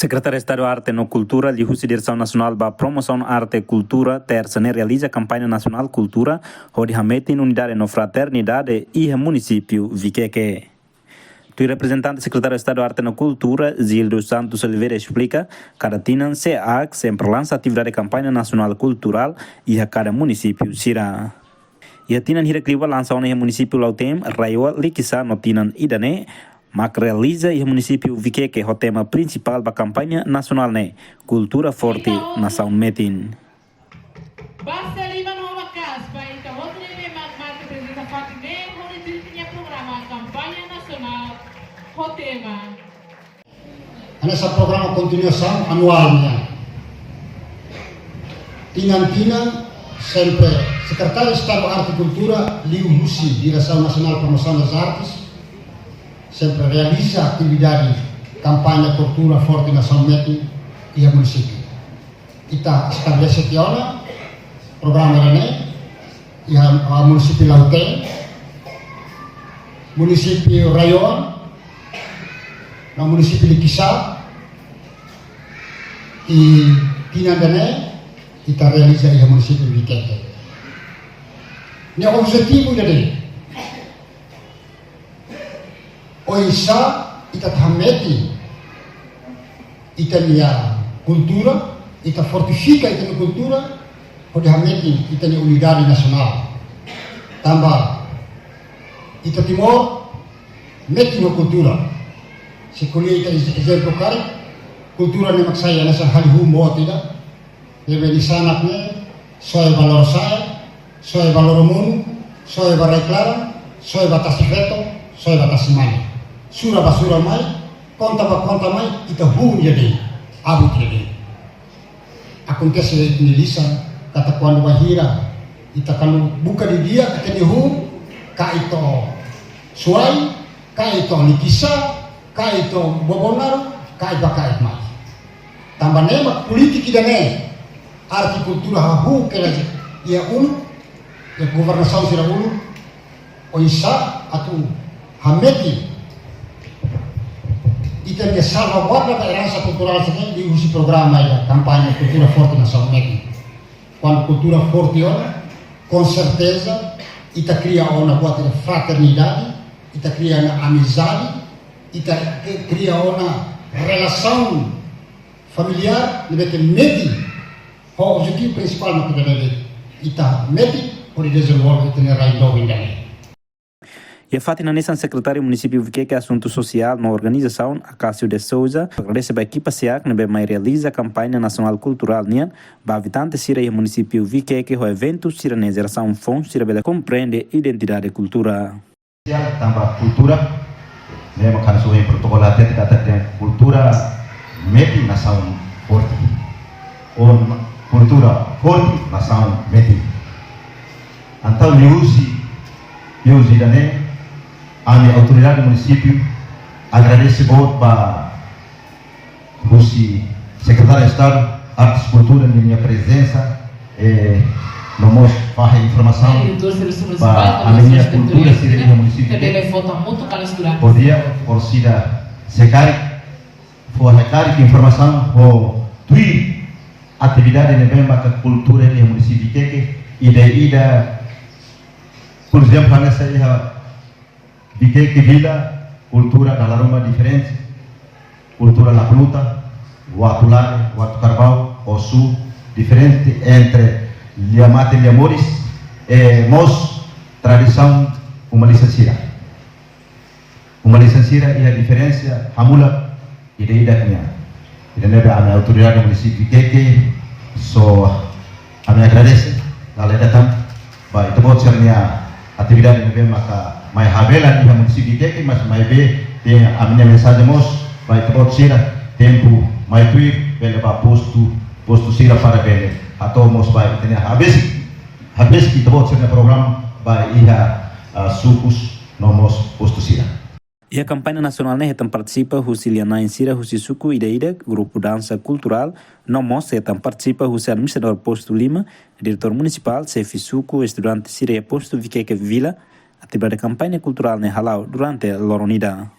Secretário de Estado de Arte e Cultura, Lihusi Direção Nacional para Promoção Arte e Cultura, terça realiza a campanha nacional Cultura, onde remete em unidade no fraternidade e município Viqueque. O representante do Secretário de Estado de Arte e Cultura, Zildo Santos Oliveira, explica que cada Tinan SEAC sempre lança atividade de campanha nacional cultural e a cada município será. E a Tinan Hirakliwa lança no município Lautem, Raioa, Likisa, no Tinan Idane, mas realiza o município Viqueque o tema principal da campanha nacional, né? Cultura Forte na São Metin. Basta lima nova casa, então outro nível matemática precisa fazer bem, onde tinha programa campanha nacional, o tema. Nessa programa continuação anualnya. Tinan sempre Secretário de Estado de Arte e Cultura, Liu Lucy, Direção Nacional de Promoção das Artes, sempre realiza atividade campanha cultura forte na São Metin e a município. Kita estabelece que olha programa René e a município Lautem, município Rayon, no município Likisa e Tinandane kita realiza e a município Viqueque. O objetivo jadi Oisa ita thameti ita nia cultura, ita fortifica ita nia cultura, ode hameti ita nia unidade nacional. Tambah ita Timor meti no cultura. Se kuliah ita exemplo kari cultura ni maksaya nasa halihu mo tidak. Lebe di sanaknya soe valor saya, soe valor munu, soe barai clara, soe batasi veto, soe batasi mani. Sura basura mai, konta mai, ita hum jadi, abut jadi. Acontece ini lisan, kata quando bahira, ita kalau buka di dia, kata di hum, ka ito suai, ka ito Likisa, ka ito bobonar, ka ito mai. Tambah nema politik ida ne, arti kultura hahu kela ia ulu, ya governasau sira ulu, oisa atau hameti. Ita dia salvaguarda da herança cultural também de uso programa da campanha Cultura Forte na São Metin. Quando cultura forte olha, com certeza, ita cria uma boa fraternidade, ita cria uma amizade, ita cria uma relação familiar, lebih Metin. O objetivo principal na kita dele, ita Metin, por desenvolver ita nerai do indane. E a Fátima Nissan, secretário município Viqueque Assunto Social na organização, Acácio de Souza, agradece a equipa SEAC, que mais realiza a campanha nacional cultural nian, para habitantes sira e município Viqueque, o evento sira na geração fonte sira bela compreende identidade e cultura. Tambah cultura, mesmo kan so em protocolo até kata cultura meti nação forte. Ou cultura forte nação meti. Então Liusi dane a minha autoridade do município agradece muito para o secretário de Estado, Artes e Cultura, minha presença, nos faz informação para a minha cultura ser no município. Podia, por si da secari, for recari que informação, for tui atividade de bem para a cultura no município e daí por exemplo, nessa Viqueque Vila, cultura da Laruma diferente, cultura La Pluta, Watu Lare, Watu Carvalho, Osu, diferente entre Liamate e Liamores, mos tradição uma licenciada. Uma licenciada e a diferença, Hamula e daí da minha. E daí a minha autoridade do município Viqueque, a minha agradece, a lei da tam, vai, então vou ser minha atividade de maka mai habela di município Viqueque, mas mai be tem a minha mensagem mos vai ter sira tempo mai tui bele ba posto sira para bele atau mos vai ter habis kita buat sira program vai iha sukus nomos posto sira. E a campanha nacional também participa Husiliana Insira Husisuku Ida grupo dança cultural, Nomos também participa Husi administrador posto Lima, diretor municipal, Sefisuku, estudante Sira posto Viqueque Vila, atividade campanha cultural ne halau durante a Loronida.